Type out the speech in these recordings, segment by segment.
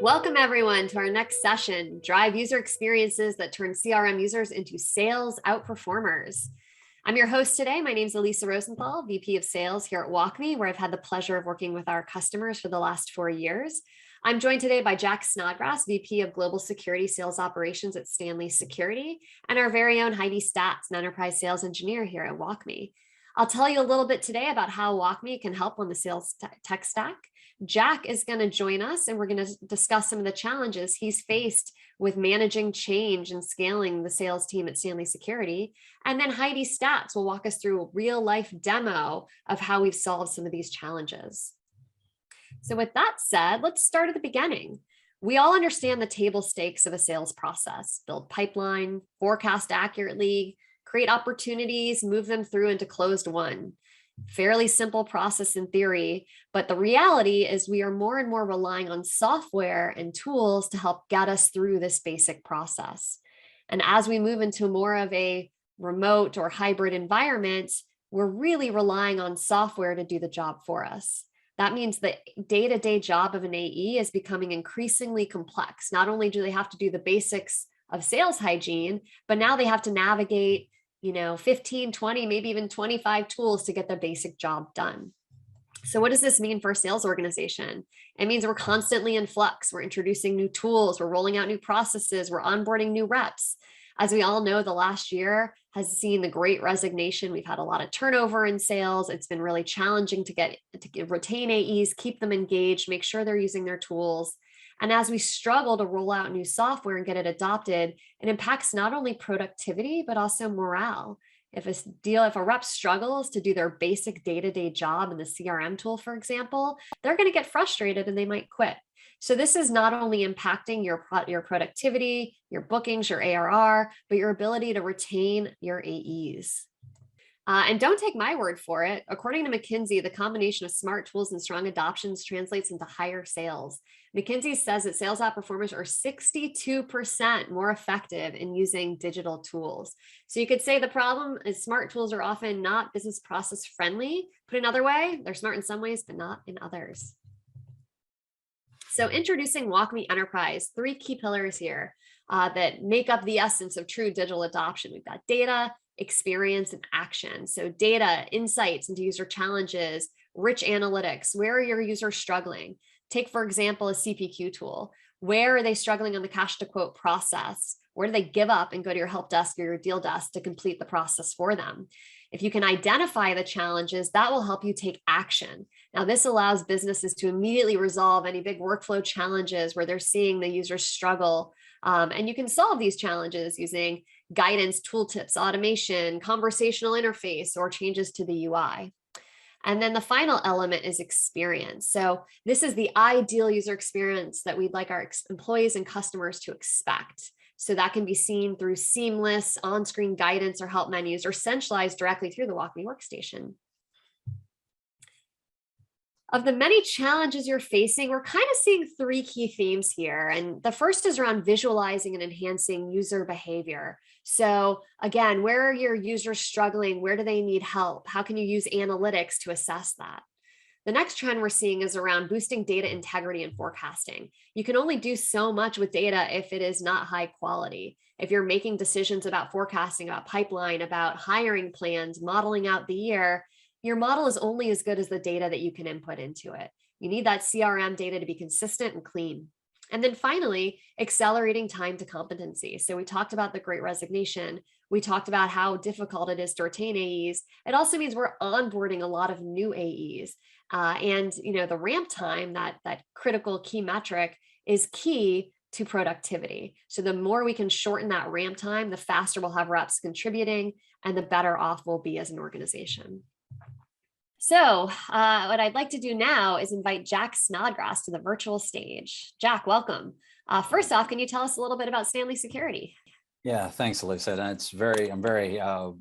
Welcome everyone to our next session, Drive User Experiences that Turn CRM Users into Sales Outperformers. I'm your host today. My name is Elisa Rosenthal, VP of Sales here at WalkMe, where I've had the pleasure of working with our customers for the last 4 years. I'm joined today by Jack Snodgrass, VP of Global Security Sales Operations at STANLEY Security, and our very own Heidi Statz, an Enterprise Sales Engineer here at WalkMe. I'll tell you a little bit today about how WalkMe can help on the sales tech stack. Jack is going to join us and we're going to discuss some of the challenges he's faced with managing change and scaling the sales team at STANLEY Security. And then Heidi Statz will walk us through a real life demo of how we've solved some of these challenges. So with that said, let's start at the beginning. We all understand the table stakes of a sales process: build pipeline, forecast accurately, create opportunities, move them through into closed won. Fairly simple process in theory, but the reality is we are more and more relying on software and tools to help get us through this basic process. And as we move into more of a remote or hybrid environment, we're really relying on software to do the job for us. That means the day-to-day job of an AE is becoming increasingly complex. Not only do they have to do the basics of sales hygiene, but now they have to navigate 15, 20, maybe even 25 tools to get the basic job done. So what does this mean for a sales organization? It means we're constantly in flux. We're introducing new tools. We're rolling out new processes. We're onboarding new reps. As we all know, the last year has seen the great resignation. We've had a lot of turnover in sales. It's been really challenging to retain AEs, keep them engaged, make sure they're using their tools. And as we struggle to roll out new software and get it adopted, it impacts not only productivity, but also morale. If a rep struggles to do their basic day-to-day job in the CRM tool, for example, they're going to get frustrated and they might quit. So this is not only impacting your productivity, your bookings, your ARR, but your ability to retain your AEs. And don't take my word for it. According to McKinsey, the combination of smart tools and strong adoptions translates into higher sales. McKinsey says that sales outperformers are 62% more effective in using digital tools. So you could say the problem is smart tools are often not business process friendly. Put another way, they're smart in some ways, but not in others. So introducing WalkMe Enterprise, 3 key pillars here that make up the essence of true digital adoption. We've got data, experience, and action. So data, insights into user challenges, rich analytics. Where are your users struggling? Take, for example, a CPQ tool. Where are they struggling on the cash to quote process? Where do they give up and go to your help desk or your deal desk to complete the process for them? If you can identify the challenges, that will help you take action. Now, this allows businesses to immediately resolve any big workflow challenges where they're seeing the users struggle. And you can solve these challenges using guidance, tooltips, automation, conversational interface, or changes to the UI. And then the final element is experience. So this is the ideal user experience that we'd like our employees and customers to expect. So that can be seen through seamless on-screen guidance or help menus, or centralized directly through the WalkMe workstation. Of the many challenges you're facing, we're kind of seeing 3 key themes here. And the first is around visualizing and enhancing user behavior. So again, where are your users struggling? Where do they need help? How can you use analytics to assess that? The next trend we're seeing is around boosting data integrity and forecasting. You can only do so much with data if it is not high quality. If you're making decisions about forecasting, about pipeline, about hiring plans, modeling out the year, your model is only as good as the data that you can input into it. You need that CRM data to be consistent and clean. And then finally, accelerating time to competency. So we talked about the great resignation. We talked about how difficult it is to retain AEs. It also means we're onboarding a lot of new AEs. And the ramp time, that critical key metric, is key to productivity. So the more we can shorten that ramp time, the faster we'll have reps contributing and the better off we'll be as an organization. So what I'd like to do now is invite Jack Snodgrass to the virtual stage. Jack, welcome. First off, can you tell us a little bit about STANLEY Security? Yeah, thanks, Alyssa. And I'm very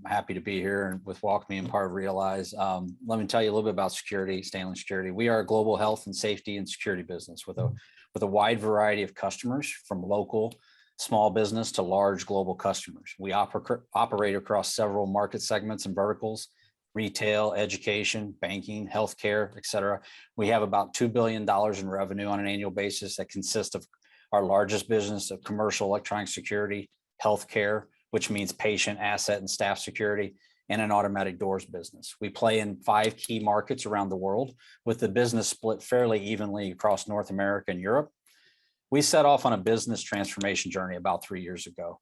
happy to be here with WalkMe and part of Realize. Let me tell you a little bit about security, STANLEY Security. We are a global health and safety and security business with a wide variety of customers, from local small business to large global customers. We operate across several market segments and verticals, retail, education, banking, healthcare, et cetera. We have about $2 billion in revenue on an annual basis that consists of our largest business of commercial electronic security, healthcare, which means patient, asset, and staff security, and an automatic doors business. We play in 5 key markets around the world, with the business split fairly evenly across North America and Europe. We set off on a business transformation journey about 3 years ago.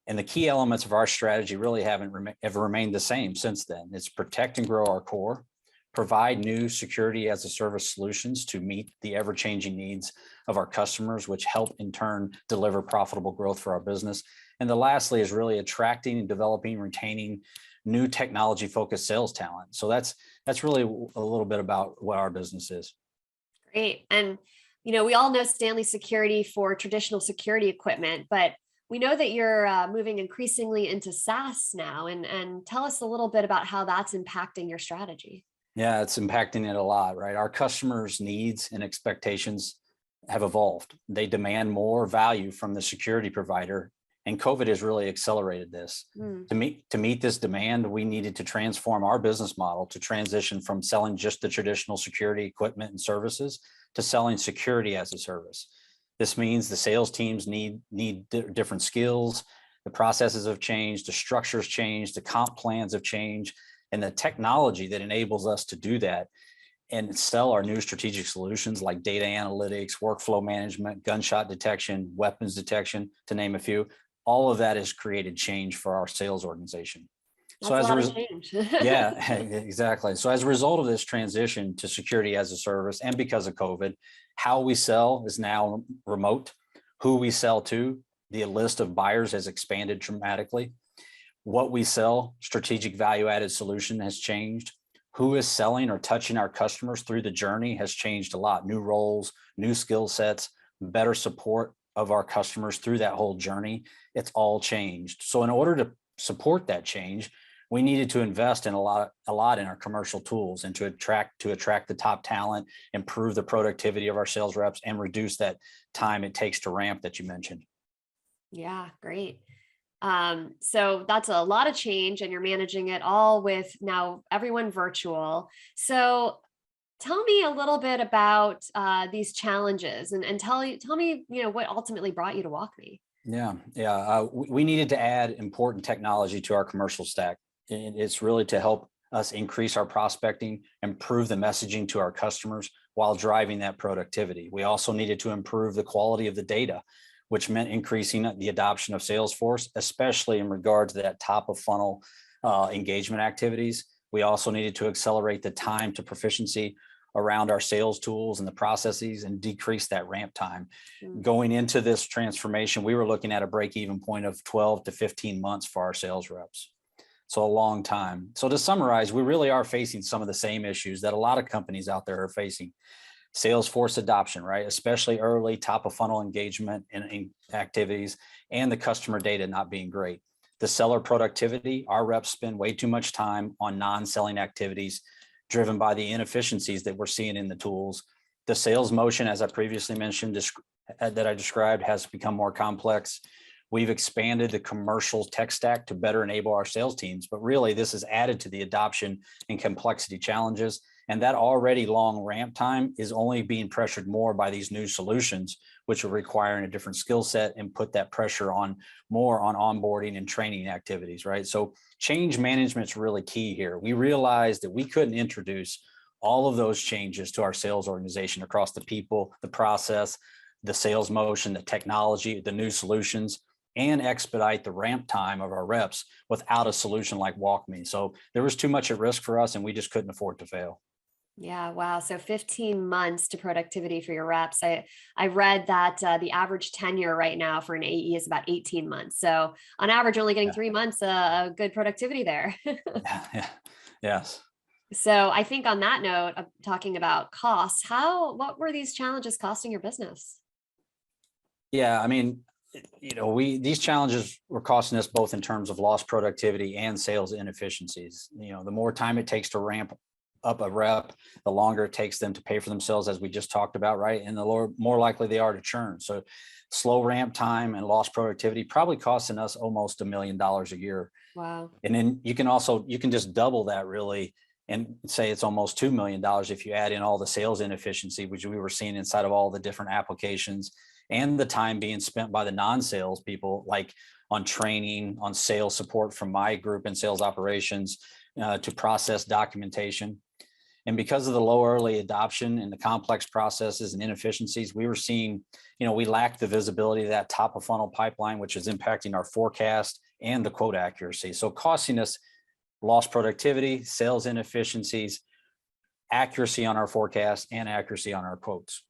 And the key elements of our strategy really haven't ever remained the same since then. It's protect and grow our core, provide new security as a service solutions to meet the ever-changing needs of our customers, which help in turn deliver profitable growth for our business. And the lastly is really attracting and developing, retaining new technology-focused sales talent. So that's really a little bit about what our business is. Great. And, we all know STANLEY security for traditional security equipment, but we know that you're moving increasingly into SaaS now, and tell us a little bit about how that's impacting your strategy. Yeah, it's impacting it a lot, right? Our customers' needs and expectations have evolved. They demand more value from the security provider, and COVID has really accelerated this. To meet this demand, we needed to transform our business model to transition from selling just the traditional security equipment and services to selling security as a service. This means the sales teams need different skills, the processes have changed, the structures changed, the comp plans have changed, and the technology that enables us to do that and sell our new strategic solutions like data analytics, workflow management, gunshot detection, weapons detection, to name a few. All of that has created change for our sales organization. That's a lot of change. Yeah, exactly. So as a result of this transition to security as a service, and because of COVID, how we sell is now remote. Who we sell to, the list of buyers has expanded dramatically. What we sell, strategic value-added solution, has changed. Who is selling or touching our customers through the journey has changed a lot. New roles, new skill sets, better support of our customers through that whole journey. It's all changed. So in order to support that change, we needed to invest in a lot in our commercial tools and to attract the top talent, improve the productivity of our sales reps, and reduce that time it takes to ramp that you mentioned. Yeah, great. So that's a lot of change, and you're managing it all with now everyone virtual. So tell me a little bit about these challenges, and tell me, what ultimately brought you to WalkMe. Yeah. We needed to add important technology to our commercial stack. And it's really to help us increase our prospecting, improve the messaging to our customers while driving that productivity. We also needed to improve the quality of the data, which meant increasing the adoption of Salesforce, especially in regard to that top of funnel engagement activities. We also needed to accelerate the time to proficiency around our sales tools and the processes and decrease that ramp time. Going into this transformation, we were looking at a break-even point of 12 to 15 months for our sales reps. So a long time. So to summarize, we really are facing some of the same issues that a lot of companies out there are facing. Salesforce adoption, right? Especially early top of funnel engagement and activities, and the customer data not being great. The seller productivity, our reps spend way too much time on non-selling activities driven by the inefficiencies that we're seeing in the tools. The sales motion, as I previously mentioned, that I described, has become more complex. We've expanded the commercial tech stack to better enable our sales teams, but really this has added to the adoption and complexity challenges. And that already long ramp time is only being pressured more by these new solutions, which are requiring a different skill set and put that pressure on more on onboarding and training activities, right? So change management is really key here. We realized that we couldn't introduce all of those changes to our sales organization across the people, the process, the sales motion, the technology, the new solutions, and expedite the ramp time of our reps without a solution like WalkMe. So there was too much at risk for us, and we just couldn't afford to fail. Yeah, wow. So 15 months to productivity for your reps. I read that the average tenure right now for an AE is about 18 months. So on average, only getting 3 months, good productivity there. Yes. So I think on that note of talking about costs, what were these challenges costing your business? Yeah, I mean, these challenges were costing us both in terms of lost productivity and sales inefficiencies. The more time it takes to ramp up a rep, the longer it takes them to pay for themselves, as we just talked about, right? And the more likely they are to churn. So slow ramp time, and lost productivity, probably costing us almost $1 million a year. Wow. And then you can just double that really and say it's almost $2 million if you add in all the sales inefficiency, which we were seeing inside of all the different applications, and the time being spent by the non-sales people, like on training, on sales support from my group in sales operations, to process documentation. And because of the low early adoption and the complex processes and inefficiencies, we were seeing, we lacked the visibility of that top of funnel pipeline, which is impacting our forecast and the quote accuracy. So costing us lost productivity, sales inefficiencies, accuracy on our forecast, and accuracy on our quotes.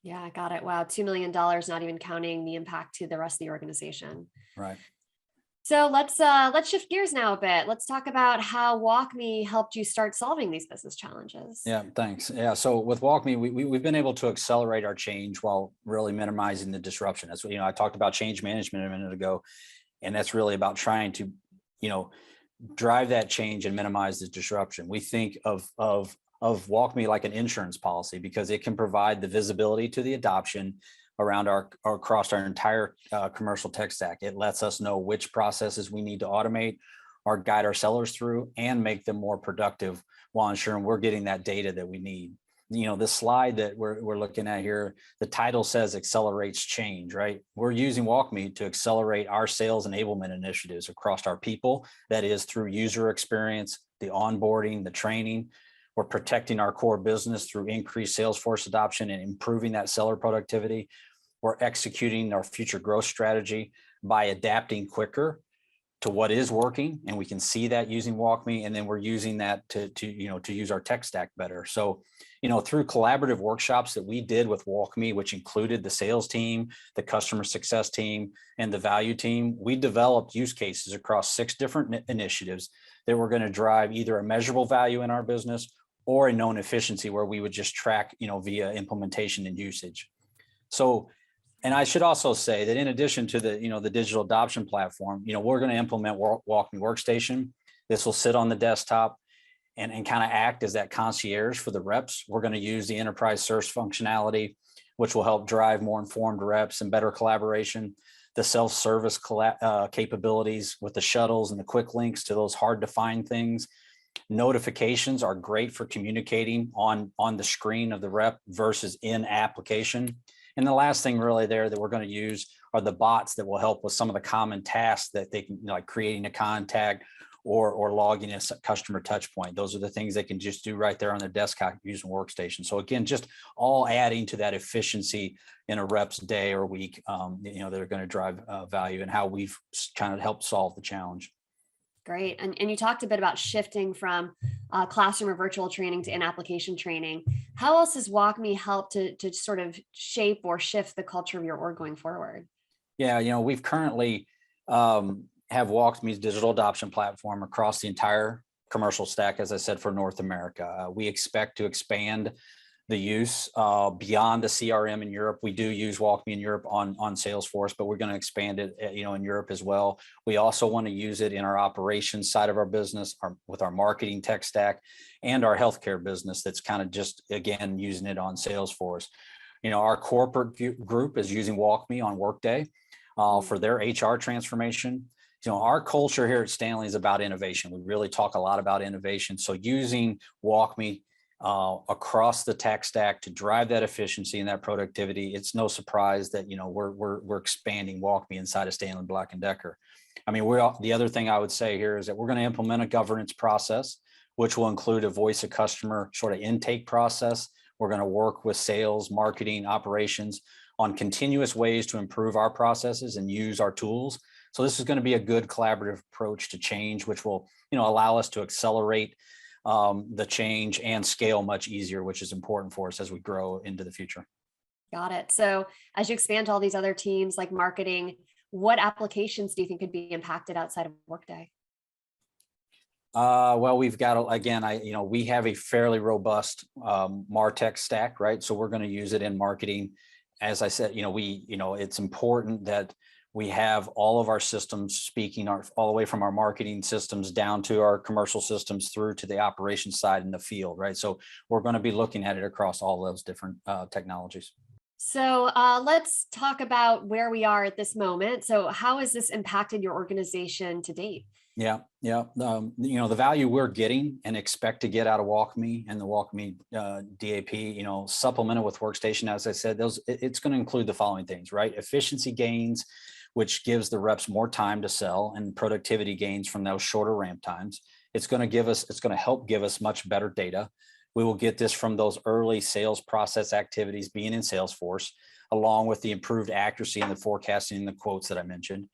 Yeah, I got it. Wow. $2 million, not even counting the impact to the rest of the organization. Right. So let's shift gears now a bit. Let's talk about how WalkMe helped you start solving these business challenges. Yeah, thanks. Yeah, so with WalkMe, we've been able to accelerate our change while really minimizing the disruption. That's what, I talked about change management a minute ago, and that's really about trying to, drive that change and minimize the disruption. We think of WalkMe like an insurance policy because it can provide the visibility to the adoption around across our entire commercial tech stack. It lets us know which processes we need to automate or guide our sellers through and make them more productive while ensuring we're getting that data that we need. The slide that we're looking at here, the title says accelerates change, right? We're using WalkMe to accelerate our sales enablement initiatives across our people. That is through user experience, the onboarding, the training. We're protecting our core business through increased Salesforce adoption and improving that seller productivity. We're executing our future growth strategy by adapting quicker to what is working, and we can see that using WalkMe, and then we're using that to use our tech stack better. So, through collaborative workshops that we did with WalkMe, which included the sales team, the customer success team, and the value team, we developed use cases across 6 different initiatives that were going to drive either a measurable value in our business or a known efficiency where we would just track, via implementation and usage. So, and I should also say that in addition to the, the digital adoption platform, we're going to implement WalkMe Workstation. This will sit on the desktop and kind of act as that concierge for the reps. We're going to use the enterprise search functionality, which will help drive more informed reps and better collaboration. The self-service capabilities with the shuttles and the quick links to those hard to find things. Notifications are great for communicating on the screen of the rep versus in application. And the last thing really there that we're going to use are the bots that will help with some of the common tasks that they can, like creating a contact or logging a customer touch point. Those are the things they can just do right there on their desktop using Workstation. So again, just all adding to that efficiency in a rep's day or week, that are going to drive value, and how we've kind of helped solve the challenge. Great. And you talked a bit about shifting from classroom or virtual training to in-application training. How else has WalkMe helped to sort of shape or shift the culture of your org going forward? Yeah, we've currently have WalkMe's digital adoption platform across the entire commercial stack, as I said, for North America. We expect to expand the use beyond the CRM in Europe. We do use WalkMe in Europe on Salesforce, but we're going to expand it, in Europe as well. We also want to use it in our operations side of our business, with our marketing tech stack, and our healthcare business. That's kind of just, again, using it on Salesforce. Our corporate group is using WalkMe on Workday for their HR transformation. Our culture here at Stanley is about innovation. We really talk a lot about innovation. So using WalkMe across the tech stack to drive that efficiency and that productivity, it's no surprise that we're expanding WalkMe inside of Stanley Black & Decker. I mean, the other thing I would say here is that we're going to implement a governance process, which will include a voice of customer sort of intake process. We're going to work with sales, marketing, operations on continuous ways to improve our processes and use our tools. So this is going to be a good collaborative approach to change, which will allow us to accelerate the change and scale much easier, which is important for us as we grow into the future. Got it. So as you expand to all these other teams like marketing, what applications do you think could be impacted outside of Workday? Well, we've got, again, we have a fairly robust MarTech stack, right? So we're going to use it in marketing. As I said, it's important that we have all of our systems speaking all the way from our marketing systems down to our commercial systems through to the operations side in the field, right? So we're going to be looking at it across all those different technologies. So let's talk about where we are at this moment. So how has this impacted your organization to date? Yeah, yeah. The value we're getting and expect to get out of WalkMe and the WalkMe DAP, supplemented with Workstation, as I said, it's going to include the following things, right? Efficiency gains, which gives the reps more time to sell, and productivity gains from those shorter ramp times. It's going to help give us much better data. We will get this from those early sales process activities being in Salesforce, along with the improved accuracy in the forecasting and the quotes that I mentioned.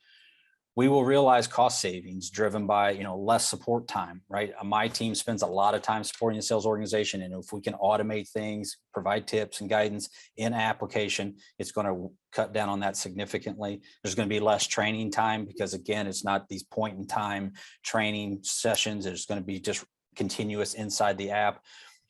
We will realize cost savings driven by less support time, right? My team spends a lot of time supporting the sales organization, and if we can automate things, provide tips and guidance in application, it's going to cut down on that significantly. There's going to be less training time because, again, it's not these point in time training sessions. It's going to be just continuous inside the app.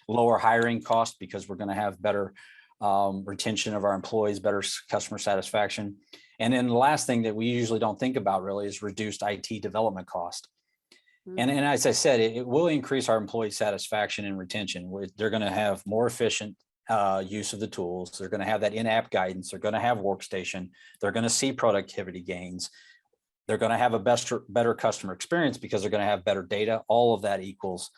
Lower hiring costs because we're going to have better retention of our employees, better customer satisfaction. And then the last thing that we usually don't think about really is reduced IT development cost. And as I said, it will increase our employee satisfaction and retention. They're going to have more efficient use of the tools. They're going to have that in-app guidance. They're going to have Workstation. They're going to see productivity gains. They're going to have a better customer experience because they're going to have better data. All of that equals,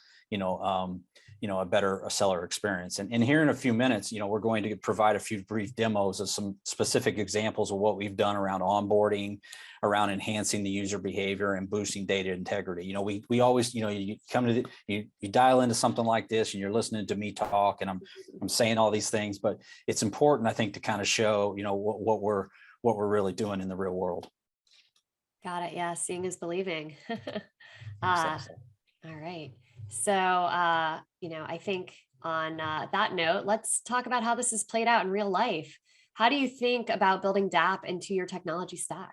a better seller experience. And here in a few minutes, we're going to provide a few brief demos of some specific examples of what we've done around onboarding, around enhancing the user behavior and boosting data integrity. We always, you come to you dial into something like this and you're listening to me talk and I'm saying all these things, but it's important, I think, to kind of show, what we're really doing in the real world. Got it. Yeah. Seeing is believing. All right. So, I think on that note, let's talk about how this has played out in real life. How do you think about building DAP into your technology stack?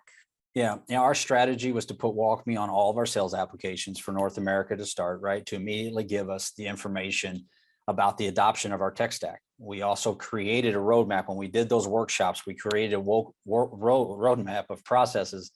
Yeah, our strategy was to put WalkMe on all of our sales applications for North America to start, right? To immediately give us the information about the adoption of our tech stack. We also created a roadmap. When we did those workshops, we created a roadmap of processes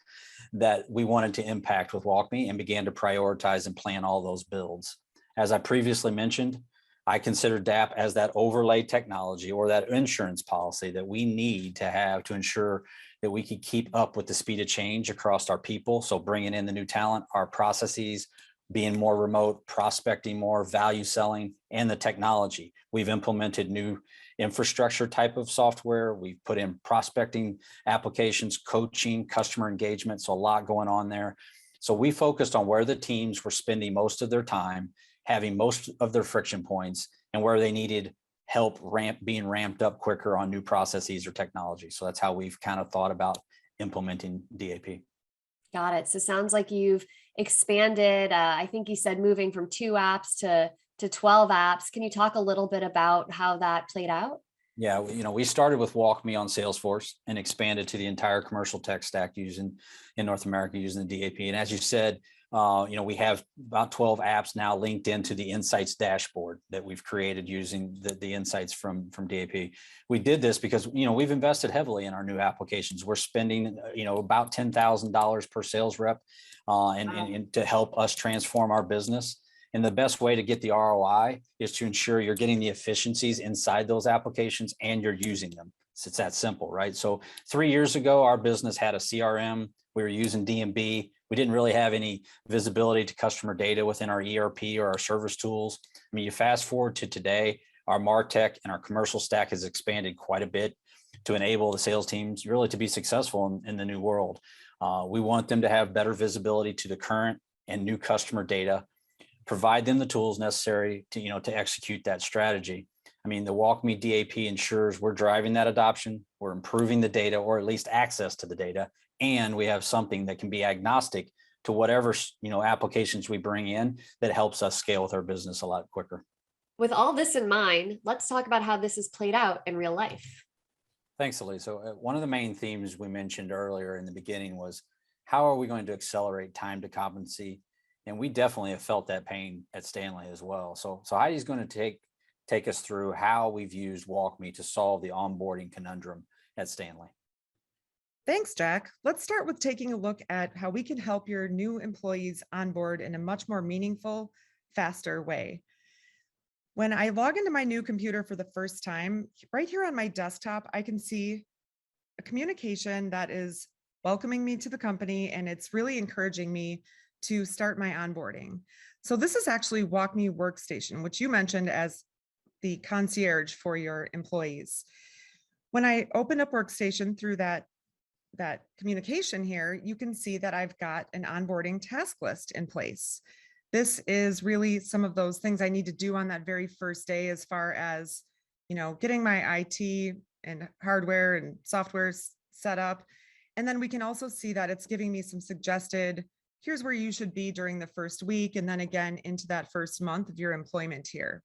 that we wanted to impact with WalkMe and began to prioritize and plan all those builds. As I previously mentioned, I consider DAP as that overlay technology or that insurance policy that we need to have to ensure that we can keep up with the speed of change across our people. So bringing in the new talent, our processes, being more remote, prospecting more, value selling, and the technology. We've implemented new infrastructure type of software. We've put in prospecting applications, coaching, customer engagement. So a lot going on there. So we focused on where the teams were spending most of their time, having most of their friction points, and where they needed help being ramped up quicker on new processes or technology. So that's how we've kind of thought about implementing DAP. Got it. So sounds like you've expanded. I think you said moving from 2 apps to 12 apps. Can you talk a little bit about how that played out? Yeah, we started with WalkMe on Salesforce and expanded to the entire commercial tech stack in North America using the DAP. And as you said, we have about 12 apps now linked into the Insights dashboard that we've created using the insights from DAP. We did this because, we've invested heavily in our new applications. We're spending, about $10,000 per sales rep and to help us transform our business. And the best way to get the ROI is to ensure you're getting the efficiencies inside those applications and you're using them. So it's that simple, right? So 3 years ago, our business had a CRM. We were using D&B. We didn't really have any visibility to customer data within our ERP or our service tools. I mean, you fast forward to today, our MarTech and our commercial stack has expanded quite a bit to enable the sales teams really to be successful in the new world. We want them to have better visibility to the current and new customer data, provide them the tools necessary to execute that strategy. I mean, the WalkMe DAP ensures we're driving that adoption, we're improving the data, or at least access to the data, and we have something that can be agnostic to whatever applications we bring in that helps us scale with our business a lot quicker. With all this in mind, let's talk about how this is played out in real life. Thanks, Ali. So one of the main themes we mentioned earlier in the beginning was how are we going to accelerate time to competency? And we definitely have felt that pain at STANLEY as well. So Heidi's going to take us through how we've used WalkMe to solve the onboarding conundrum at STANLEY. Thanks, Jack. Let's start with taking a look at how we can help your new employees onboard in a much more meaningful, faster way. When I log into my new computer for the first time, right here on my desktop, I can see a communication that is welcoming me to the company, and it's really encouraging me to start my onboarding. So this is actually WalkMe Workstation, which you mentioned as the concierge for your employees. When I open up Workstation through that communication here, you can see that I've got an onboarding task list in place. This is really some of those things I need to do on that very first day, as far as, getting my IT and hardware and software set up. And then we can also see that it's giving me some suggested, here's where you should be during the first week, and then again into that first month of your employment here.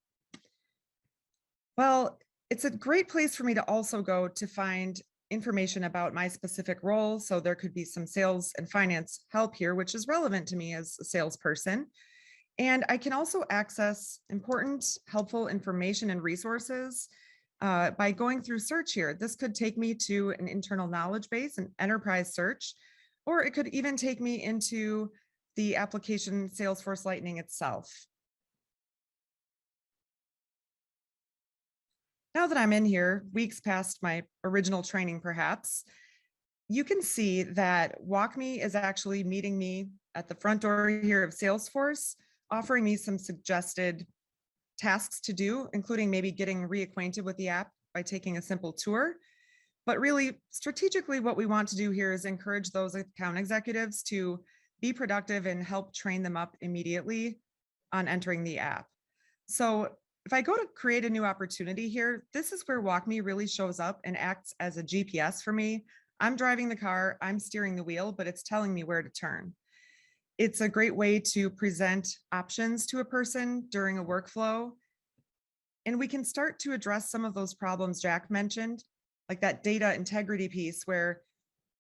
Well, it's a great place for me to also go to find information about my specific role. So there could be some sales and finance help here, which is relevant to me as a salesperson. And I can also access important, helpful information and resources by going through search here. This could take me to an internal knowledge base, an enterprise search, or it could even take me into the application Salesforce Lightning itself. Now that I'm in here, weeks past my original training perhaps, you can see that WalkMe is actually meeting me at the front door here of Salesforce, offering me some suggested tasks to do, including maybe getting reacquainted with the app by taking a simple tour. But really, strategically, what we want to do here is encourage those account executives to be productive and help train them up immediately on entering the app. So if I go to create a new opportunity here, this is where WalkMe really shows up and acts as a GPS for me. I'm driving the car, I'm steering the wheel, but it's telling me where to turn. It's a great way to present options to a person during a workflow. And we can start to address some of those problems Jack mentioned, like that data integrity piece, where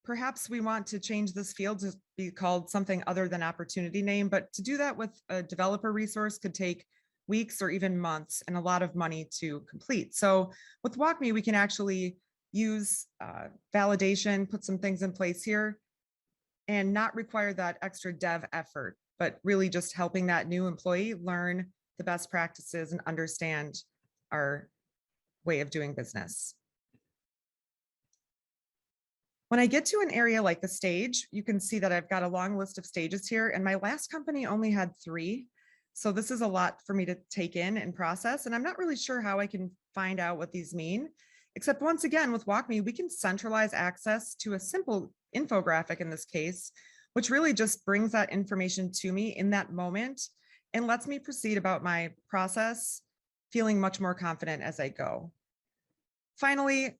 perhaps we want to change this field to be called something other than opportunity name. But to do that with a developer resource could take weeks or even months and a lot of money to complete. So with WalkMe, we can actually use validation, put some things in place here, and not require that extra dev effort, but really just helping that new employee learn the best practices and understand our way of doing business. When I get to an area like the stage, you can see that I've got a long list of stages here, and my last company only had 3. So this is a lot for me to take in and process, and I'm not really sure how I can find out what these mean, except once again, with WalkMe, we can centralize access to a simple infographic in this case, which really just brings that information to me in that moment and lets me proceed about my process, feeling much more confident as I go. Finally,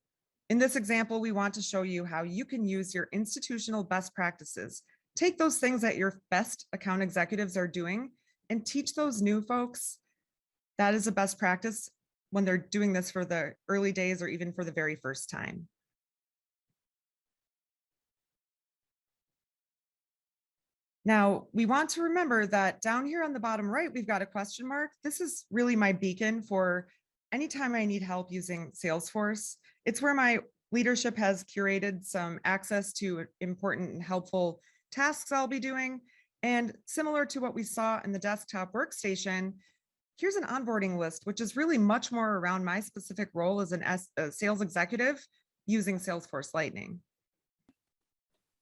in this example, we want to show you how you can use your institutional best practices. Take those things that your best account executives are doing and teach those new folks. That is a best practice when they're doing this for the early days or even for the very first time. Now, we want to remember that down here on the bottom right, we've got a question mark. This is really my beacon for anytime I need help using Salesforce. It's where my leadership has curated some access to important and helpful tasks I'll be doing. And similar to what we saw in the desktop workstation, here's an onboarding list, which is really much more around my specific role as a sales executive using Salesforce Lightning.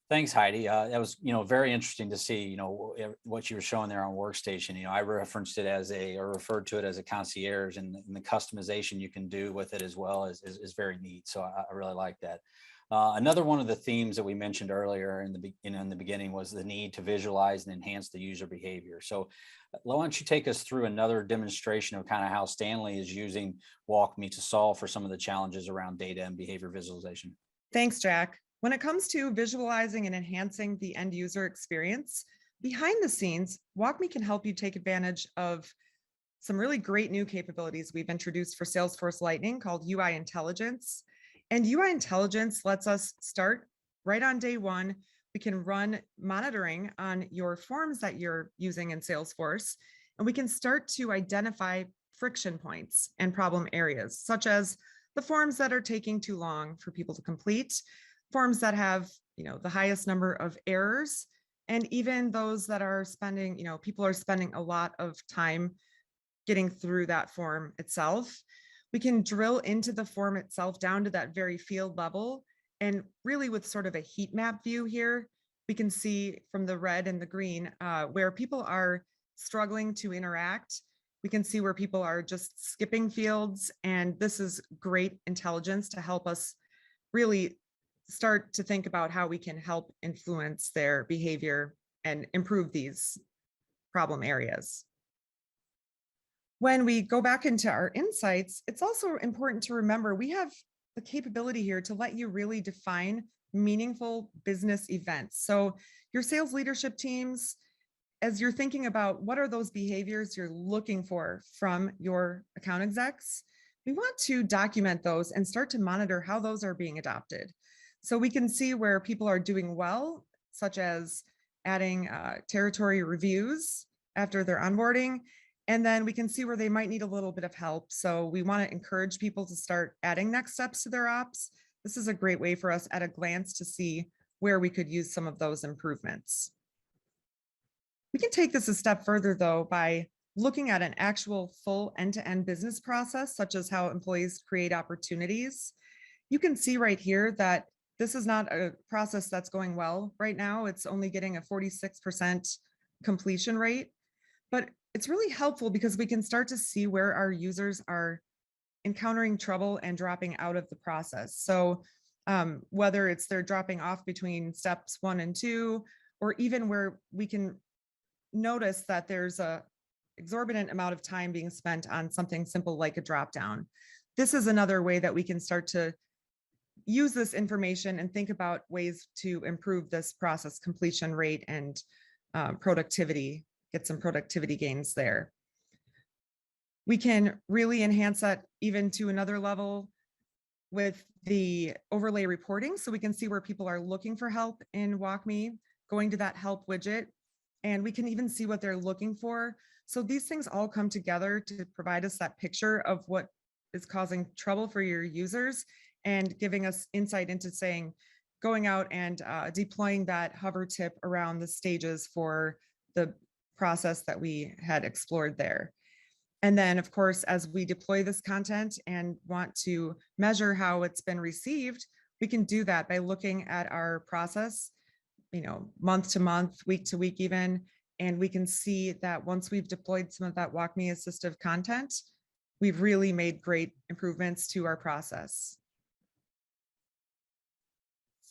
Thanks, Heidi. That was, very interesting to see, what you were showing there on Workstation. I referenced it as or referred to it as a concierge, and the customization you can do with it as well is very neat. So I really like that. Another one of the themes that we mentioned earlier in the beginning was the need to visualize and enhance the user behavior. So why don't you take us through another demonstration of kind of how Stanley is using WalkMe to solve for some of the challenges around data and behavior visualization? Thanks, Jack. When it comes to visualizing and enhancing the end user experience, behind the scenes, WalkMe can help you take advantage of some really great new capabilities we've introduced for Salesforce Lightning called UI Intelligence. And UI Intelligence lets us start right on day one. We can run monitoring on your forms that you're using in Salesforce, and we can start to identify friction points and problem areas, such as the forms that are taking too long for people to complete, forms that have, the highest number of errors, and even those that are spending, people are spending a lot of time getting through that form itself. We can drill into the form itself down to that very field level. And really with sort of a heat map view here, we can see from the red and the green where people are struggling to interact. We can see where people are just skipping fields. And this is great intelligence to help us really start to think about how we can help influence their behavior and improve these problem areas. When we go back into our insights, it's also important to remember we have the capability here to let you really define meaningful business events. So your sales leadership teams, as you're thinking about what are those behaviors you're looking for from your account execs, we want to document those and start to monitor how those are being adopted. So we can see where people are doing well, such as adding territory reviews after their onboarding. And then we can see where they might need a little bit of help. So we want to encourage people to start adding next steps to their ops. This is a great way for us at a glance to see where we could use some of those improvements. We can take this a step further though by looking at an actual full end-to-end business process, such as how employees create opportunities. You can see right here that this is not a process that's going well right now. It's only getting a 46% completion rate, but it's really helpful because we can start to see where our users are encountering trouble and dropping out of the process. So whether it's they're dropping off between steps 1 and 2, or even where we can notice that there's a exorbitant amount of time being spent on something simple like a drop down. This is another way that we can start to use this information and think about ways to improve this process completion rate and productivity, get some productivity gains there. We can really enhance that even to another level with the overlay reporting. So we can see where people are looking for help in WalkMe, going to that help widget, and we can even see what they're looking for. So these things all come together to provide us that picture of what is causing trouble for your users and giving us insight into saying, going out and deploying that hover tip around the stages for the process that we had explored there. And then, of course, as we deploy this content and want to measure how it's been received, we can do that by looking at our process, month to month, week to week even. And we can see that once we've deployed some of that WalkMe assistive content, we've really made great improvements to our process.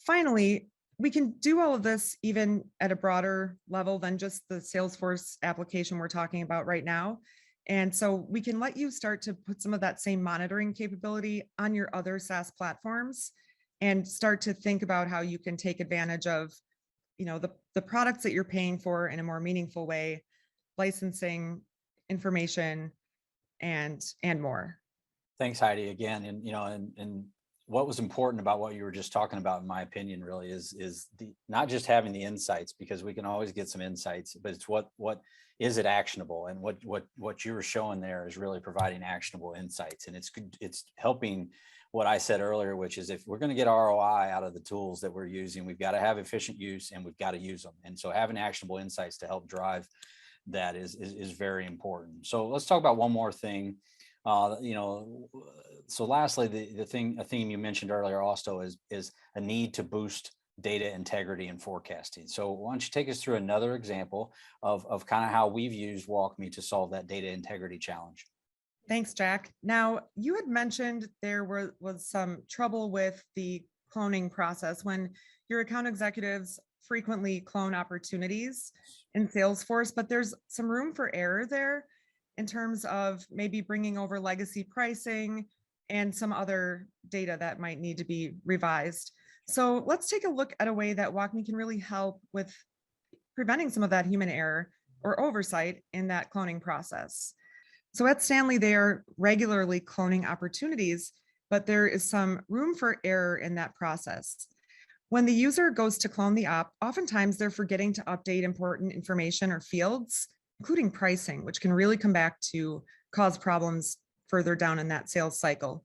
Finally, we can do all of this even at a broader level than just the Salesforce application we're talking about right now. And so we can let you start to put some of that same monitoring capability on your other SaaS platforms and start to think about how you can take advantage of the products that you're paying for in a more meaningful way, licensing, information, and more. Thanks, Heidi, again. And what was important about what you were just talking about, in my opinion, really is the not just having the insights, because we can always get some insights, but it's what is it actionable, and what you were showing there is really providing actionable insights, and it's helping what I said earlier, which is if we're going to get ROI out of the tools that we're using, we've got to have efficient use and we've got to use them. And so having actionable insights to help drive that is very important. So let's talk about one more thing. So lastly, a theme you mentioned earlier also is a need to boost data integrity and forecasting. So why don't you take us through another example of kind of how we've used WalkMe to solve that data integrity challenge? Thanks, Jack. Now, you had mentioned there was some trouble with the cloning process when your account executives frequently clone opportunities in Salesforce, but there's some room for error there in terms of maybe bringing over legacy pricing and some other data that might need to be revised. So let's take a look at a way that WalkMe can really help with preventing some of that human error or oversight in that cloning process. So at STANLEY, they are regularly cloning opportunities, but there is some room for error in that process. When the user goes to clone the op, oftentimes they're forgetting to update important information or fields, including pricing, which can really come back to cause problems further down in that sales cycle.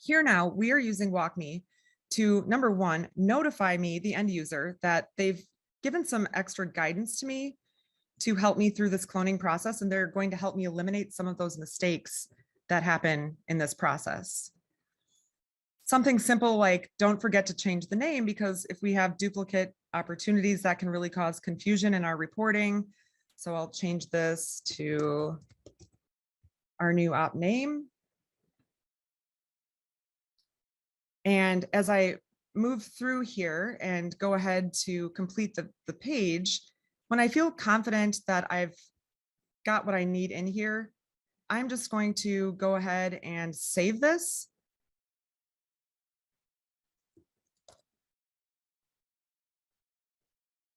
Here now, we are using WalkMe to, number one, notify me, the end user, that they've given some extra guidance to me to help me through this cloning process, and they're going to help me eliminate some of those mistakes that happen in this process. Something simple like don't forget to change the name, because if we have duplicate opportunities, that can really cause confusion in our reporting. So I'll change this to our new op name. And as I move through here and go ahead to complete the page, when I feel confident that I've got what I need in here, I'm just going to go ahead and save this.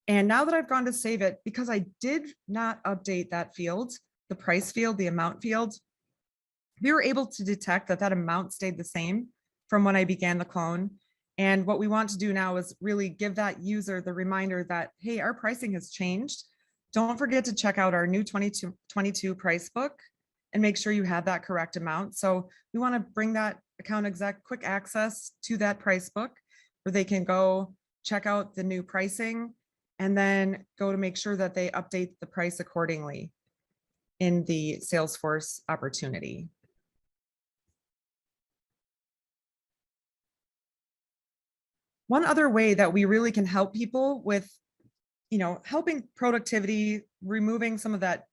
And now that I've gone to save it, because I did not update that field, the price field, the amount field, we were able to detect that that amount stayed the same from when I began the clone. And what we want to do now is really give that user the reminder that, hey, our pricing has changed. Don't forget to check out our new 2022 price book and make sure you have that correct amount. So we want to bring that account exec quick access to that price book where they can go check out the new pricing and then go to make sure that they update the price accordingly in the Salesforce opportunity. One other way that we really can help people with, helping productivity, removing some of that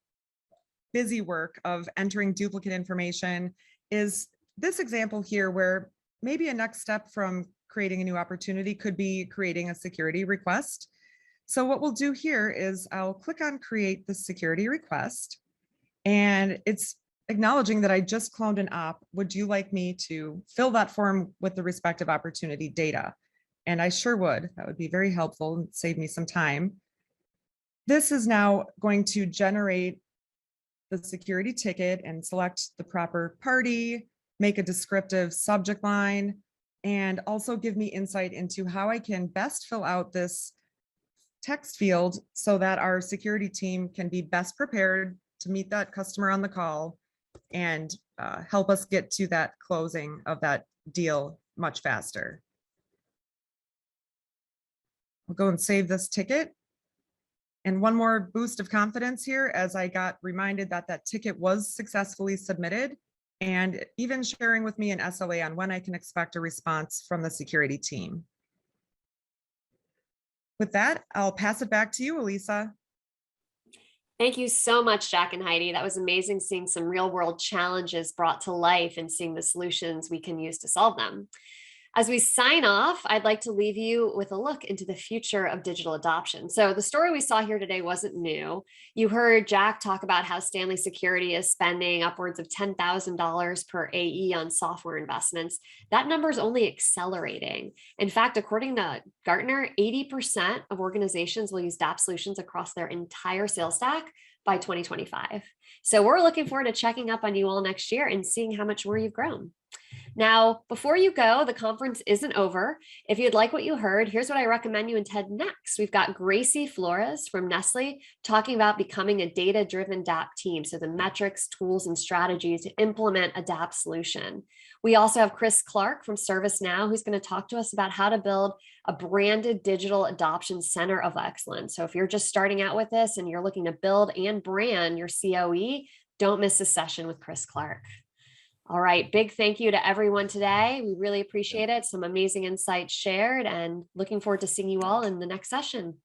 busy work of entering duplicate information is this example here, where maybe a next step from creating a new opportunity could be creating a security request. So what we'll do here is I'll click on create the security request, and it's acknowledging that I just cloned an op. Would you like me to fill that form with the respective opportunity data? And I sure would. That would be very helpful and save me some time. This is now going to generate the security ticket and select the proper party, make a descriptive subject line, and also give me insight into how I can best fill out this text field so that our security team can be best prepared to meet that customer on the call and help us get to that closing of that deal much faster. We'll go and save this ticket. And one more boost of confidence here, as I got reminded that that ticket was successfully submitted, and even sharing with me an SLA on when I can expect a response from the security team. With that, I'll pass it back to you, Elisa. Thank you so much, Jack and Heidi. That was amazing seeing some real world challenges brought to life and seeing the solutions we can use to solve them. As we sign off, I'd like to leave you with a look into the future of digital adoption. So the story we saw here today wasn't new. You heard Jack talk about how Stanley Security is spending upwards of $10,000 per AE on software investments. That number is only accelerating. In fact, according to Gartner, 80% of organizations will use DAP solutions across their entire sales stack by 2025. So we're looking forward to checking up on you all next year and seeing how much more you've grown. Now, before you go, the conference isn't over. If you'd like what you heard, here's what I recommend you attend next. We've got Gracie Flores from Nestle talking about becoming a data-driven DAP team. So the metrics, tools, and strategies to implement a DAP solution. We also have Chris Clark from ServiceNow, who's going to talk to us about how to build a branded digital adoption center of excellence. So if you're just starting out with this and you're looking to build and brand your COE, don't miss a session with Chris Clark. All right, big thank you to everyone today. We really appreciate it. Some amazing insights shared, and looking forward to seeing you all in the next session.